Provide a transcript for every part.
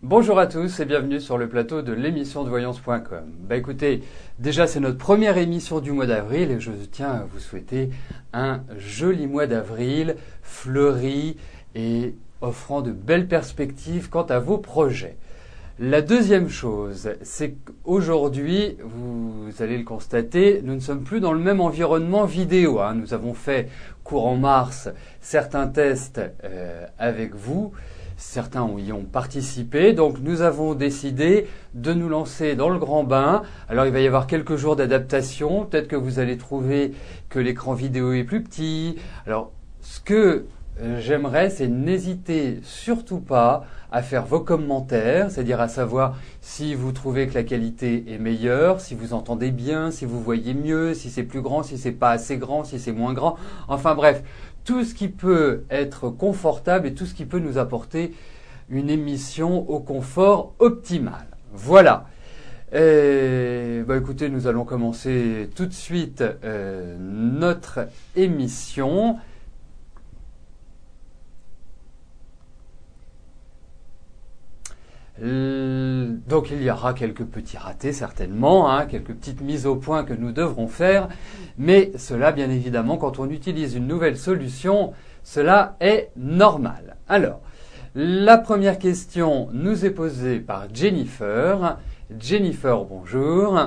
Bonjour à tous et bienvenue sur le plateau de l'émission de voyance.com. Écoutez, déjà c'est notre première émission du mois d'avril et je tiens à vous souhaiter un joli mois d'avril, fleuri et offrant de belles perspectives quant à vos projets. La deuxième chose, c'est qu'aujourd'hui, vous allez le constater, nous ne sommes plus dans le même environnement vidéo. Nous avons fait courant mars certains tests avec vous. Certains y ont participé, donc nous avons décidé de nous lancer dans le grand bain. Alors il va y avoir quelques jours d'adaptation, peut-être que vous allez trouver que l'écran vidéo est plus petit. Alors ce que j'aimerais, c'est n'hésitez surtout pas à faire vos commentaires, c'est-à-dire à savoir si vous trouvez que la qualité est meilleure, si vous entendez bien, si vous voyez mieux, si c'est plus grand, si c'est pas assez grand, si c'est moins grand. Enfin bref, tout ce qui peut être confortable et tout ce qui peut nous apporter une émission au confort optimal. Voilà. Écoutez, nous allons commencer tout de suite notre émission. Donc il y aura quelques petits ratés certainement, quelques petites mises au point que nous devrons faire, mais cela bien évidemment quand on utilise une nouvelle solution, cela est normal. Alors, la première question nous est posée par Jennifer. Jennifer, bonjour.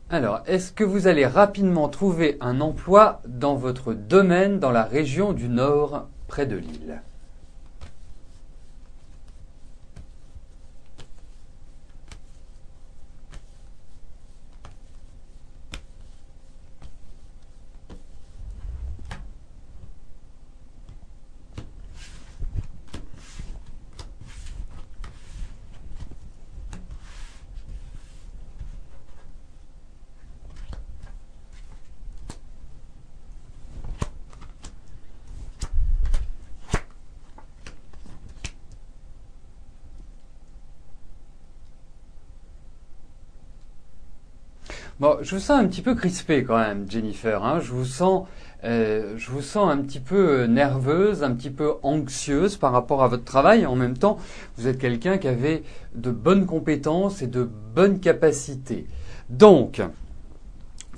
Alors, est-ce que vous allez rapidement trouver un emploi dans votre domaine dans la région du Nord, près de Lille ? Bon, je vous sens un petit peu crispé quand même, Jennifer. Je vous sens un petit peu nerveuse, un petit peu anxieuse par rapport à votre travail. En même temps, vous êtes quelqu'un qui avait de bonnes compétences et de bonnes capacités. Donc,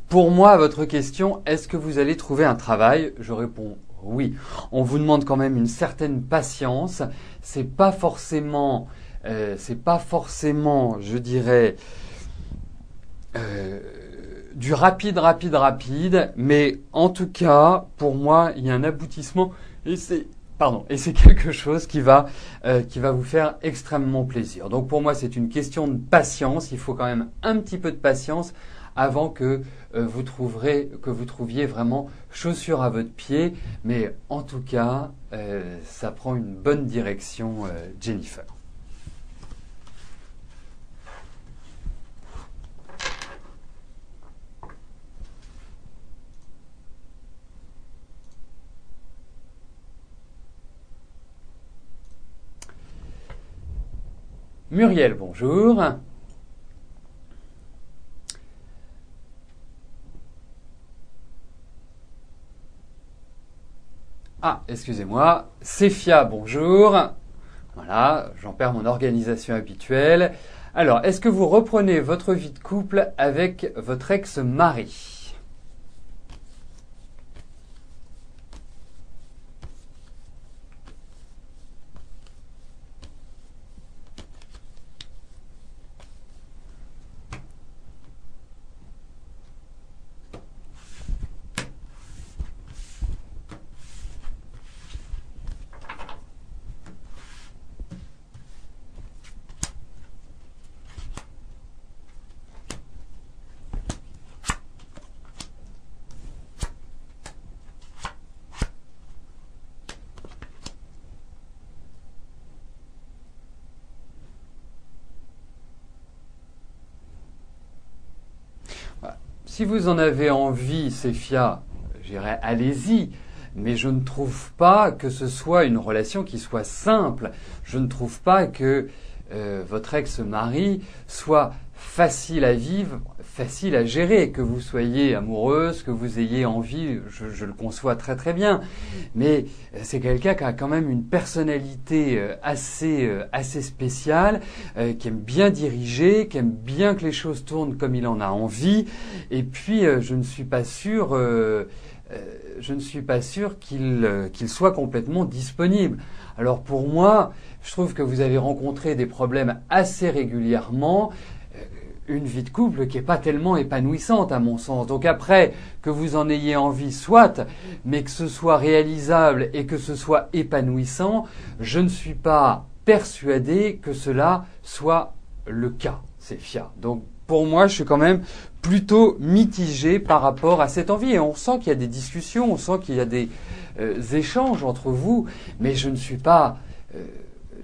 pour moi, à votre question, est-ce que vous allez trouver un travail ? Je réponds oui. On vous demande quand même une certaine patience. C'est pas forcément, je dirais, du rapide, mais en tout cas, pour moi, il y a un aboutissement et c'est quelque chose qui va vous faire extrêmement plaisir. Donc pour moi, c'est une question de patience. Il faut quand même un petit peu de patience avant que vous trouviez vraiment chaussure à votre pied. Mais en tout cas, ça prend une bonne direction, Jennifer. Muriel, bonjour. Ah, excusez-moi. Séphia, bonjour. Voilà, j'en perds mon organisation habituelle. Alors, est-ce que vous reprenez votre vie de couple avec votre ex-mari ? Si vous en avez envie, Séphia, je dirais allez-y, mais je ne trouve pas que ce soit une relation qui soit simple. Je ne trouve pas que votre ex-mari soit facile à vivre, facile à gérer, que vous soyez amoureuse, que vous ayez envie, je le conçois très très bien, mais c'est quelqu'un qui a quand même une personnalité assez spéciale, qui aime bien diriger, qui aime bien que les choses tournent comme il en a envie, et puis je ne suis pas sûr qu'il soit complètement disponible. Alors pour moi, je trouve que vous avez rencontré des problèmes assez régulièrement, une vie de couple qui n'est pas tellement épanouissante à mon sens. Donc après, que vous en ayez envie, soit, mais que ce soit réalisable et que ce soit épanouissant, je ne suis pas persuadé que cela soit le cas, Séphia. Donc pour moi, je suis quand même plutôt mitigé par rapport à cette envie. Et on sent qu'il y a des discussions, on sent qu'il y a des échanges entre vous, mais je ne suis pas...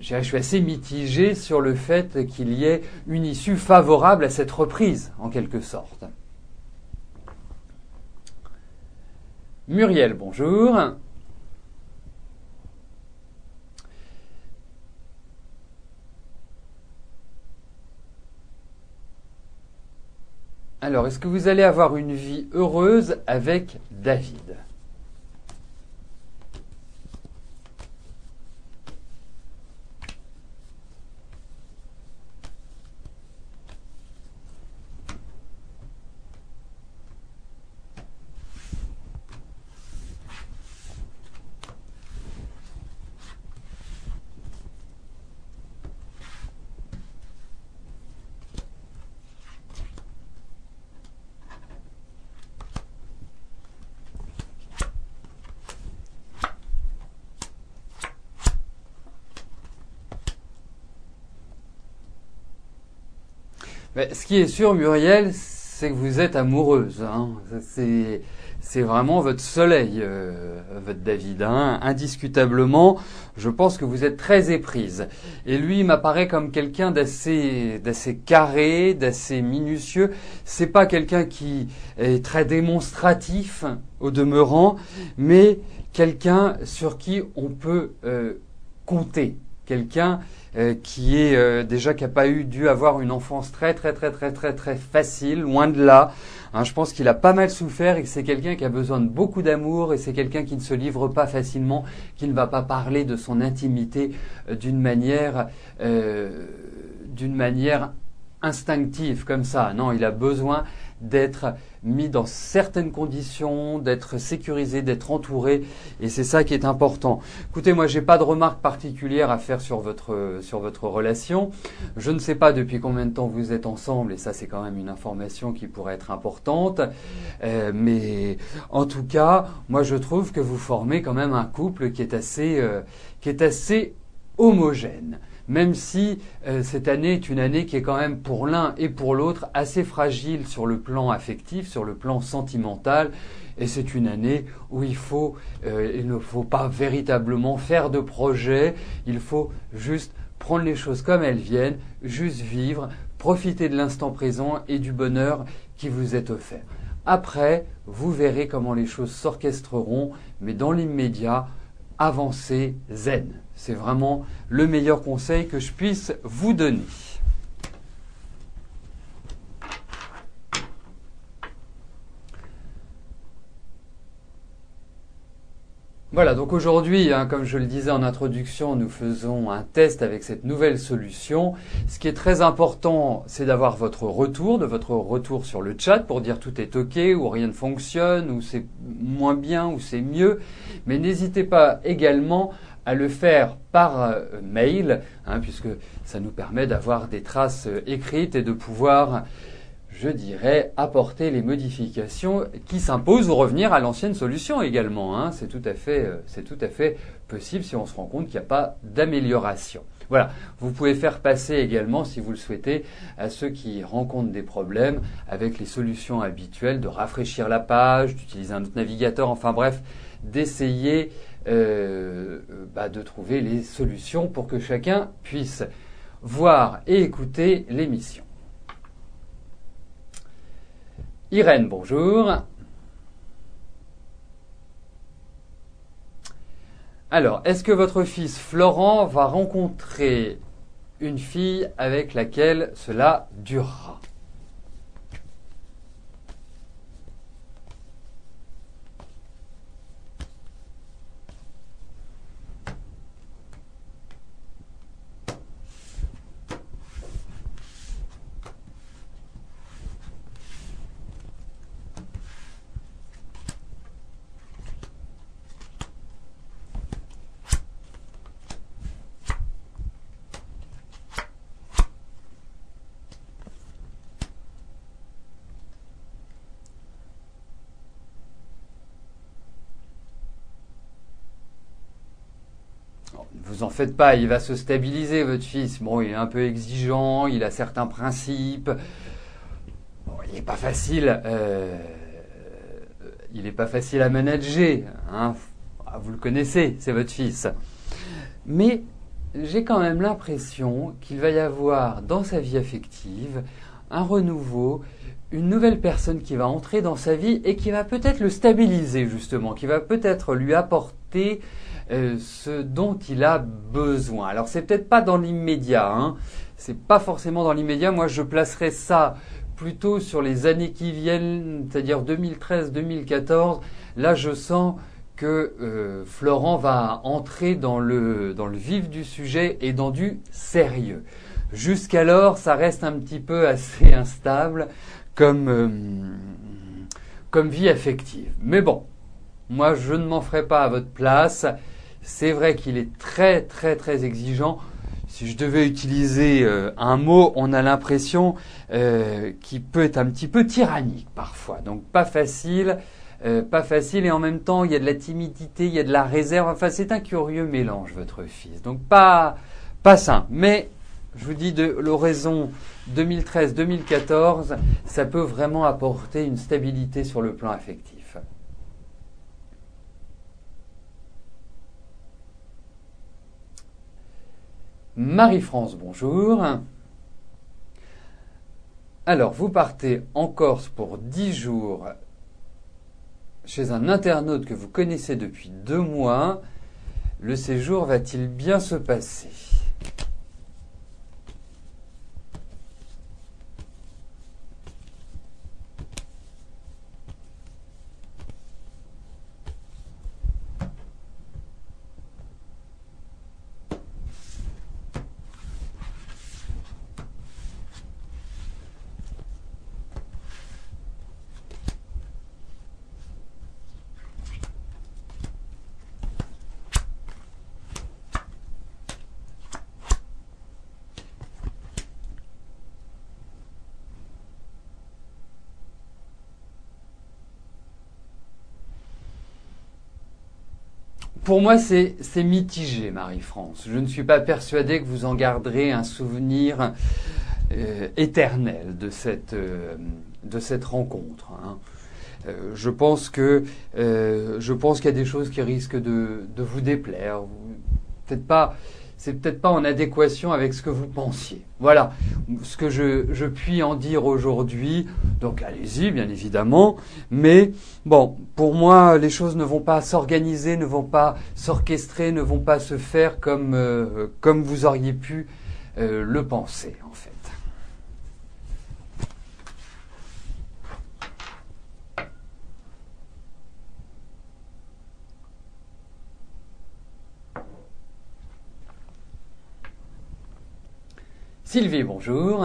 je suis assez mitigé sur le fait qu'il y ait une issue favorable à cette reprise, en quelque sorte. Muriel, bonjour. Alors, est-ce que vous allez avoir une vie heureuse avec David ? Mais ce qui est sûr, Muriel, c'est que vous êtes amoureuse. Hein. C'est vraiment votre soleil, votre David. Hein. Indiscutablement, je pense que vous êtes très éprise. Et lui, il m'apparaît comme quelqu'un d'assez carré, d'assez minutieux. C'est pas quelqu'un qui est très démonstratif, au demeurant, mais quelqu'un sur qui on peut compter. Quelqu'un qui est déjà qui n'a pas dû avoir une enfance très facile, loin de là. Hein, je pense qu'il a pas mal souffert et que c'est quelqu'un qui a besoin de beaucoup d'amour et c'est quelqu'un qui ne se livre pas facilement, qui ne va pas parler de son intimité d'une manière instinctive comme ça. Non, il a besoin d'être mis dans certaines conditions, d'être sécurisé, d'être entouré, et c'est ça qui est important. Écoutez, moi, j'ai pas de remarques particulières à faire sur votre relation. Je ne sais pas depuis combien de temps vous êtes ensemble, et ça, c'est quand même une information qui pourrait être importante. Mais en tout cas, moi, je trouve que vous formez quand même un couple qui est assez homogène. Même si cette année est une année qui est quand même pour l'un et pour l'autre assez fragile sur le plan affectif, sur le plan sentimental, et c'est une année où il ne faut pas véritablement faire de projet, il faut juste prendre les choses comme elles viennent, juste vivre, profiter de l'instant présent et du bonheur qui vous est offert. Après, vous verrez comment les choses s'orchestreront, mais dans l'immédiat, avancez zen. C'est vraiment le meilleur conseil que je puisse vous donner. Voilà, donc aujourd'hui, comme je le disais en introduction, nous faisons un test avec cette nouvelle solution. Ce qui est très important, c'est d'avoir votre retour sur le chat pour dire tout est OK, ou rien ne fonctionne, ou c'est moins bien, ou c'est mieux. Mais n'hésitez pas également à le faire par mail, puisque ça nous permet d'avoir des traces écrites et de pouvoir, je dirais, apporter les modifications qui s'imposent ou revenir à l'ancienne solution également. C'est tout à fait possible si on se rend compte qu'il n'y a pas d'amélioration. Voilà, vous pouvez faire passer également, si vous le souhaitez, à ceux qui rencontrent des problèmes avec les solutions habituelles de rafraîchir la page, d'utiliser un autre navigateur, enfin bref, d'essayer de trouver les solutions pour que chacun puisse voir et écouter l'émission. Irène, bonjour. Alors, est-ce que votre fils Florent va rencontrer une fille avec laquelle cela durera. Ne vous en faites pas, il va se stabiliser, votre fils. Bon, il est un peu exigeant, il a certains principes. Bon, il n'est pas facile. Il n'est pas facile à manager. Hein. Vous le connaissez, c'est votre fils. Mais j'ai quand même l'impression qu'il va y avoir dans sa vie affective un renouveau, une nouvelle personne qui va entrer dans sa vie et qui va peut-être le stabiliser justement, qui va peut-être lui apporter ce dont il a besoin. Alors c'est peut-être pas dans l'immédiat, hein. C'est pas forcément dans l'immédiat. Moi je placerais ça plutôt sur les années qui viennent, c'est-à-dire 2013-2014. Là je sens que Florent va entrer dans le vif du sujet et dans du sérieux. Jusqu'alors, ça reste un petit peu assez instable comme vie affective. Mais bon, moi je ne m'en ferai pas à votre place. C'est vrai qu'il est très très très exigeant. Si je devais utiliser un mot, on a l'impression qu'il peut être un petit peu tyrannique parfois. Donc pas facile et en même temps il y a de la timidité, il y a de la réserve. Enfin c'est un curieux mélange votre fils. Donc pas simple. Mais je vous dis de l'horizon 2013-2014, ça peut vraiment apporter une stabilité sur le plan affectif. Marie-France, bonjour. Alors, vous partez en Corse pour 10 jours chez un internaute que vous connaissez depuis 2 mois. Le séjour va-t-il bien se passer ? Pour moi, c'est mitigé, Marie-France. Je ne suis pas persuadé que vous en garderez un souvenir éternel de cette rencontre. Hein. Je pense qu'il y a des choses qui risquent de vous déplaire. C'est peut-être pas en adéquation avec ce que vous pensiez. Voilà ce que je puis en dire aujourd'hui. Donc allez-y, bien évidemment. Mais bon, pour moi, les choses ne vont pas s'organiser, ne vont pas s'orchestrer, ne vont pas se faire comme vous auriez pu le penser, en fait. Sylvie, bonjour.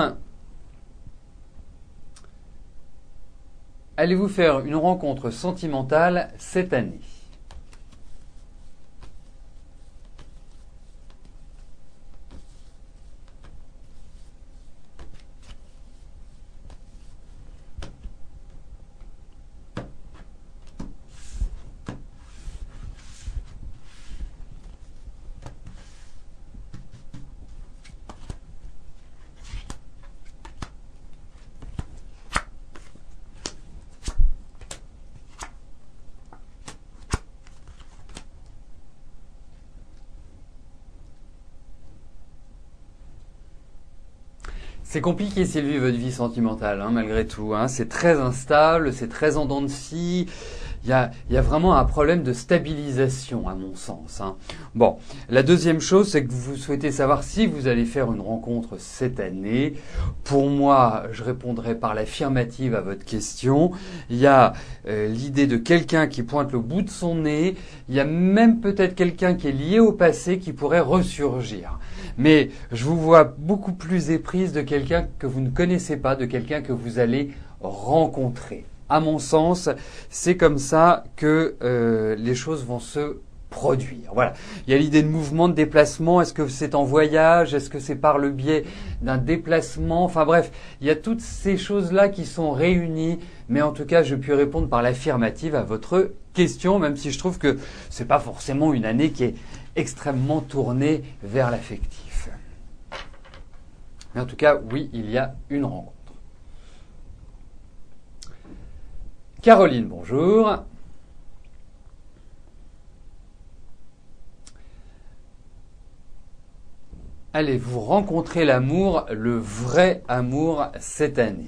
Allez-vous faire une rencontre sentimentale cette année ? C'est compliqué, Sylvie, votre vie sentimentale, hein, malgré tout. Hein. C'est très instable, c'est très en dents de scie. il y a vraiment un problème de stabilisation à mon sens, hein. Bon, la deuxième chose, c'est que vous souhaitez savoir si vous allez faire une rencontre cette année. Pour moi, je répondrai par l'affirmative à votre question. Il y a l'idée de quelqu'un qui pointe le bout de son nez. Il y a même peut-être quelqu'un qui est lié au passé qui pourrait ressurgir. Mais je vous vois beaucoup plus éprise de quelqu'un que vous ne connaissez pas, de quelqu'un que vous allez rencontrer. À mon sens, c'est comme ça que les choses vont se produire. Voilà. Il y a l'idée de mouvement, de déplacement. Est-ce que c'est en voyage? Est-ce que c'est par le biais d'un déplacement? Enfin bref, il y a toutes ces choses-là qui sont réunies. Mais en tout cas, je puis répondre par l'affirmative à votre question, même si je trouve que c'est pas forcément une année qui est extrêmement tournée vers l'affectif. Mais en tout cas, oui, il y a une rencontre. Caroline, bonjour. Allez-vous rencontrer l'amour, le vrai amour cette année?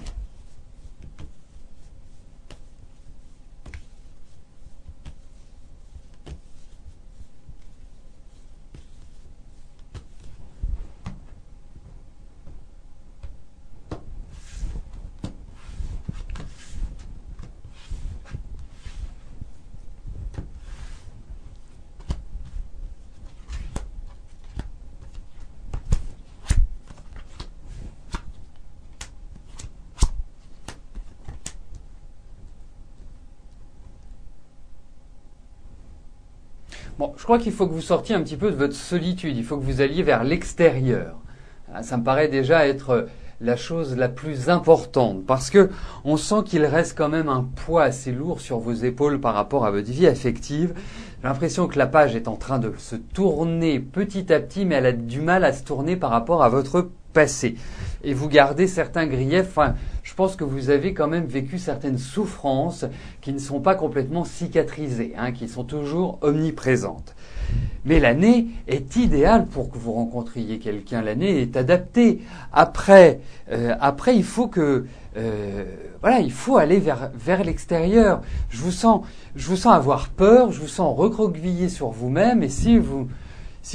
Bon, je crois qu'il faut que vous sortiez un petit peu de votre solitude, il faut que vous alliez vers l'extérieur. Ça me paraît déjà être la chose la plus importante parce que on sent qu'il reste quand même un poids assez lourd sur vos épaules par rapport à votre vie affective. J'ai l'impression que la page est en train de se tourner petit à petit, mais elle a du mal à se tourner par rapport à votre passé. Et vous gardez certains griefs. Enfin, je pense que vous avez quand même vécu certaines souffrances qui ne sont pas complètement cicatrisées, hein, qui sont toujours omniprésentes. Mais l'année est idéale pour que vous rencontriez quelqu'un. L'année est adaptée. Après, il faut que, il faut aller vers l'extérieur. Je vous sens avoir peur. Je vous sens recroquevillé sur vous-même. Et si vous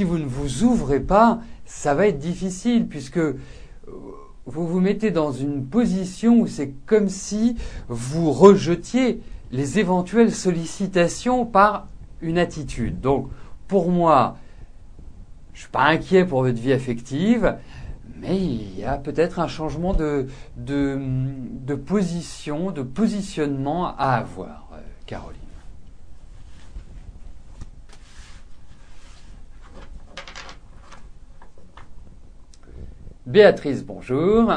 ne vous ouvrez pas, ça va être difficile puisque vous vous mettez dans une position où c'est comme si vous rejetiez les éventuelles sollicitations par une attitude. Donc, pour moi, je suis pas inquiet pour votre vie affective, mais il y a peut-être un changement de position, de positionnement à avoir, Caroline. Béatrice, bonjour.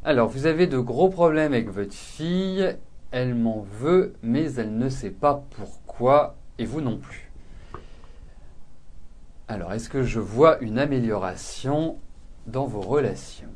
Alors, vous avez de gros problèmes avec votre fille. Elle m'en veut, mais elle ne sait pas pourquoi, et vous non plus. Alors, est-ce que je vois une amélioration dans vos relations ?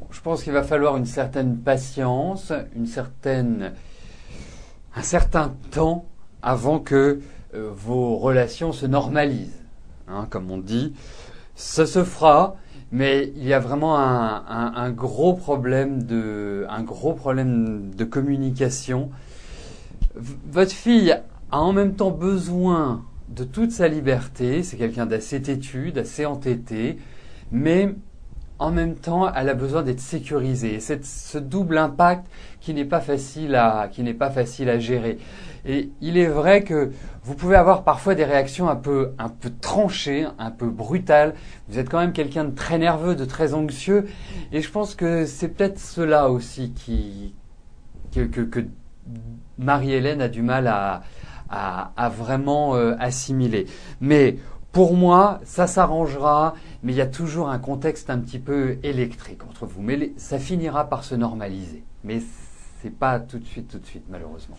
Je pense qu'il va falloir une certaine patience, un certain temps avant que vos relations se normalisent. Hein, comme on dit, ça se fera, mais il y a vraiment un gros problème de communication. Votre fille a en même temps besoin de toute sa liberté. C'est quelqu'un d'assez têtu, d'assez entêté, mais en même temps, elle a besoin d'être sécurisée. Et c'est ce double impact qui n'est pas facile à gérer. Et il est vrai que vous pouvez avoir parfois des réactions un peu tranchées, un peu brutales. Vous êtes quand même quelqu'un de très nerveux, de très anxieux. Et je pense que c'est peut-être cela aussi que Marie-Hélène a du mal à vraiment assimiler. Mais Pour moi, ça s'arrangera, mais il y a toujours un contexte un petit peu électrique entre vous. Mais ça finira par se normaliser. Mais c'est pas tout de suite, malheureusement.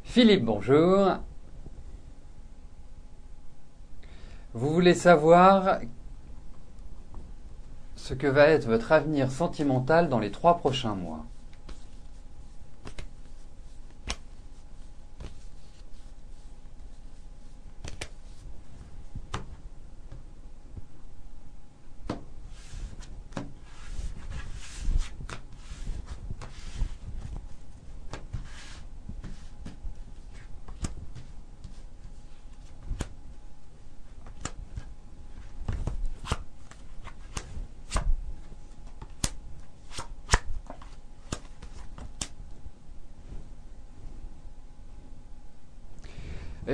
Philippe, bonjour. Vous voulez savoir ce que va être votre avenir sentimental dans les 3 prochains mois.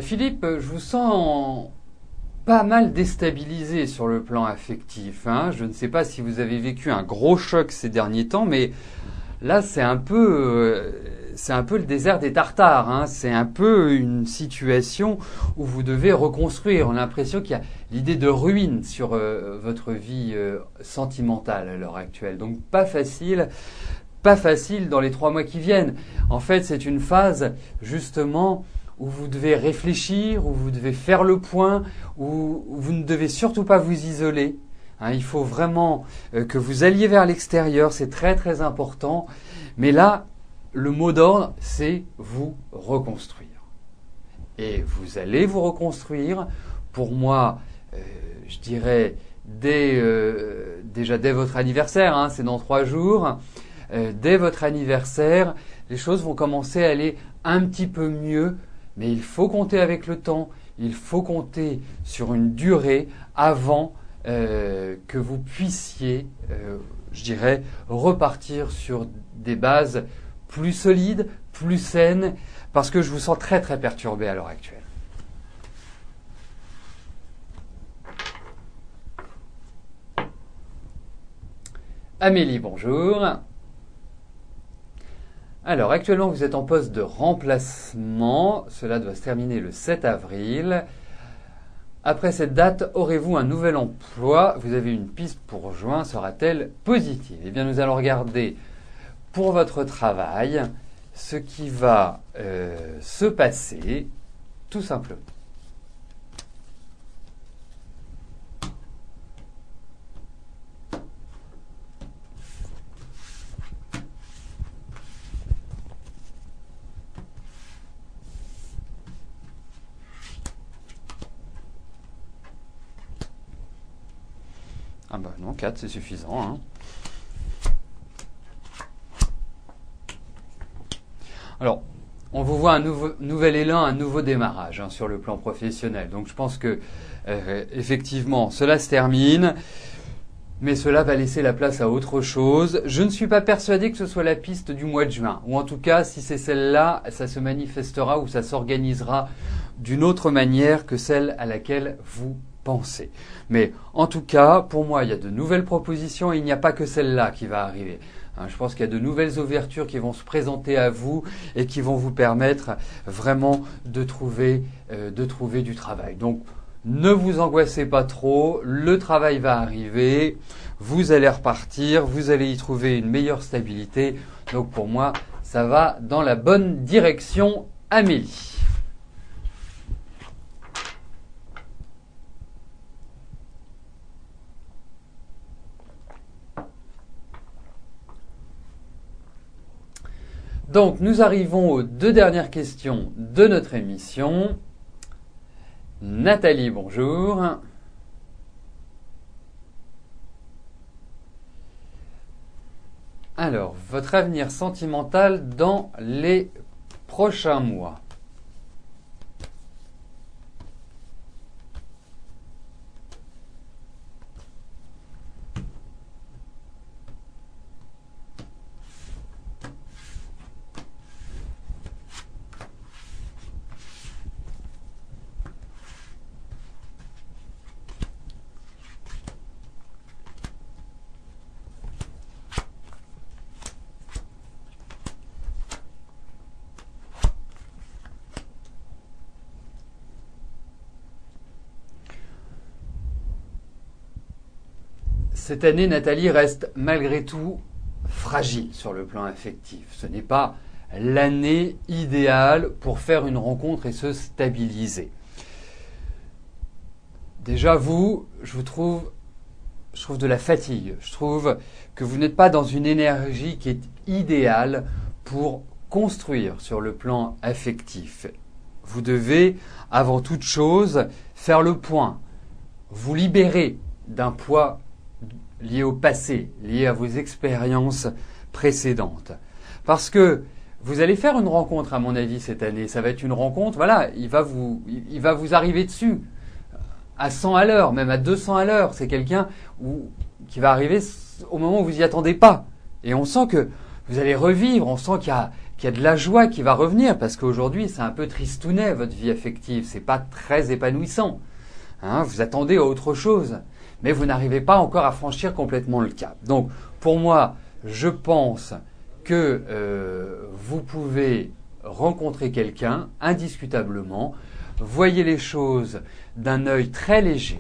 Philippe, je vous sens pas mal déstabilisé sur le plan affectif. Je ne sais pas si vous avez vécu un gros choc ces derniers temps, mais là c'est un peu le désert des Tartares. C'est un peu une situation où vous devez reconstruire. On a l'impression qu'il y a l'idée de ruine sur votre vie sentimentale à l'heure actuelle. Donc pas facile dans les 3 mois qui viennent. En fait, c'est une phase justement où vous devez réfléchir, où vous devez faire le point, où vous ne devez surtout pas vous isoler. Il faut vraiment que vous alliez vers l'extérieur, c'est très très important. Mais là, le mot d'ordre, c'est vous reconstruire. Et vous allez vous reconstruire. Pour moi, je dirais déjà dès votre anniversaire, c'est dans 3 jours. Dès votre anniversaire, les choses vont commencer à aller un petit peu mieux. Mais il faut compter avec le temps, il faut compter sur une durée avant que vous puissiez, je dirais, repartir sur des bases plus solides, plus saines, parce que je vous sens très très perturbé à l'heure actuelle. Amélie, bonjour. Alors, actuellement, vous êtes en poste de remplacement. Cela doit se terminer le 7 avril. Après cette date, aurez-vous un nouvel emploi? Vous avez une piste pour juin. Sera-t-elle positive? Eh bien, nous allons regarder pour votre travail ce qui va se passer, tout simplement. Ah bah non, 4 c'est suffisant. Alors, on vous voit un nouvel élan, un nouveau démarrage sur le plan professionnel. Donc je pense que effectivement, cela se termine, mais cela va laisser la place à autre chose. Je ne suis pas persuadé que ce soit la piste du mois de juin. Ou en tout cas, si c'est celle-là, ça se manifestera ou ça s'organisera d'une autre manière que celle à laquelle vous pensez. Mais en tout cas, pour moi, il y a de nouvelles propositions et il n'y a pas que celle-là qui va arriver. Je pense qu'il y a de nouvelles ouvertures qui vont se présenter à vous et qui vont vous permettre vraiment de trouver du travail. Donc, ne vous angoissez pas trop, le travail va arriver, vous allez repartir, vous allez y trouver une meilleure stabilité. Donc pour moi, ça va dans la bonne direction, Amélie. Donc, nous arrivons aux 2 dernières questions de notre émission. Nathalie, bonjour. Alors, votre avenir sentimental dans les prochains mois. cette année, Nathalie, reste malgré tout fragile sur le plan affectif. Ce n'est pas l'année idéale pour faire une rencontre et se stabiliser. Déjà, je trouve de la fatigue. Je trouve que vous n'êtes pas dans une énergie qui est idéale pour construire sur le plan affectif. Vous devez, avant toute chose, faire le point, vous libérer d'un poids lié au passé, lié à vos expériences précédentes. Parce que vous allez faire une rencontre, à mon avis, cette année. Ça va être une rencontre, voilà, il va vous arriver dessus à 100 à l'heure, même à 200 à l'heure. C'est quelqu'un qui va arriver au moment où vous n'y attendez pas. Et on sent que vous allez revivre, on sent qu'il y a de la joie qui va revenir, parce qu'aujourd'hui, c'est un peu tristounet, votre vie affective. C'est pas très épanouissant. Vous attendez à autre chose, mais vous n'arrivez pas encore à franchir complètement le cap. Donc, pour moi, je pense que vous pouvez rencontrer quelqu'un, indiscutablement. Voyez les choses d'un œil très léger.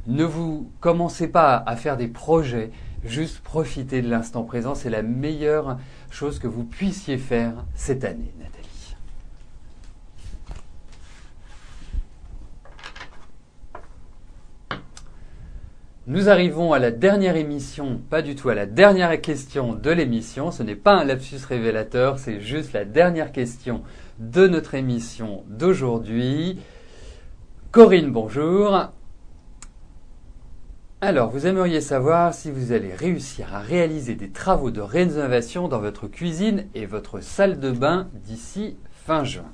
Ne vous commencez pas à faire des projets, juste profitez de l'instant présent. C'est la meilleure chose que vous puissiez faire cette année, Nathalie. Nous arrivons à la dernière émission, pas du tout à la dernière question de l'émission. Ce n'est pas un lapsus révélateur, c'est juste la dernière question de notre émission d'aujourd'hui. Corinne, bonjour. Alors, vous aimeriez savoir si vous allez réussir à réaliser des travaux de rénovation dans votre cuisine et votre salle de bain d'ici fin juin.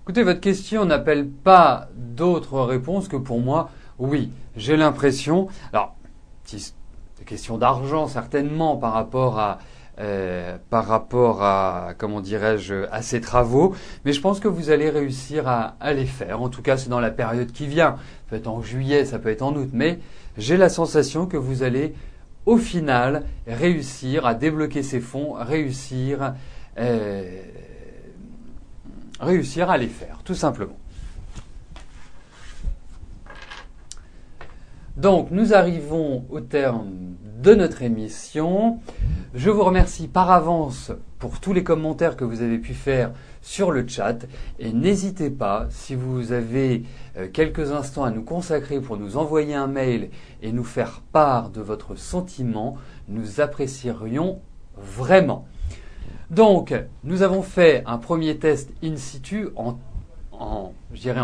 Écoutez, votre question n'appelle pas d'autres réponses que pour moi, oui, j'ai l'impression. Alors, c'est une question d'argent certainement par rapport à comment dirais-je, à ces travaux, mais je pense que vous allez réussir à les faire. En tout cas, c'est dans la période qui vient. Ça peut être en juillet, ça peut être en août, mais j'ai la sensation que vous allez, au final, réussir à débloquer ces fonds, réussir à les faire, tout simplement. Donc, nous arrivons au terme de notre émission. Je vous remercie par avance pour tous les commentaires que vous avez pu faire sur le chat. Et n'hésitez pas, si vous avez quelques instants à nous consacrer pour nous envoyer un mail et nous faire part de votre sentiment, nous apprécierions vraiment. Donc, nous avons fait un premier test in situ en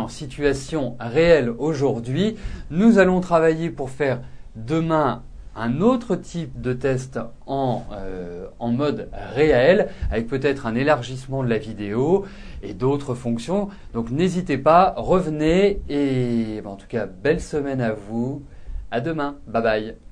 situation réelle aujourd'hui. Nous allons travailler pour faire demain un autre type de test en mode réel, avec peut-être un élargissement de la vidéo et d'autres fonctions. Donc, n'hésitez pas, revenez et en tout cas, belle semaine à vous. À demain. Bye bye.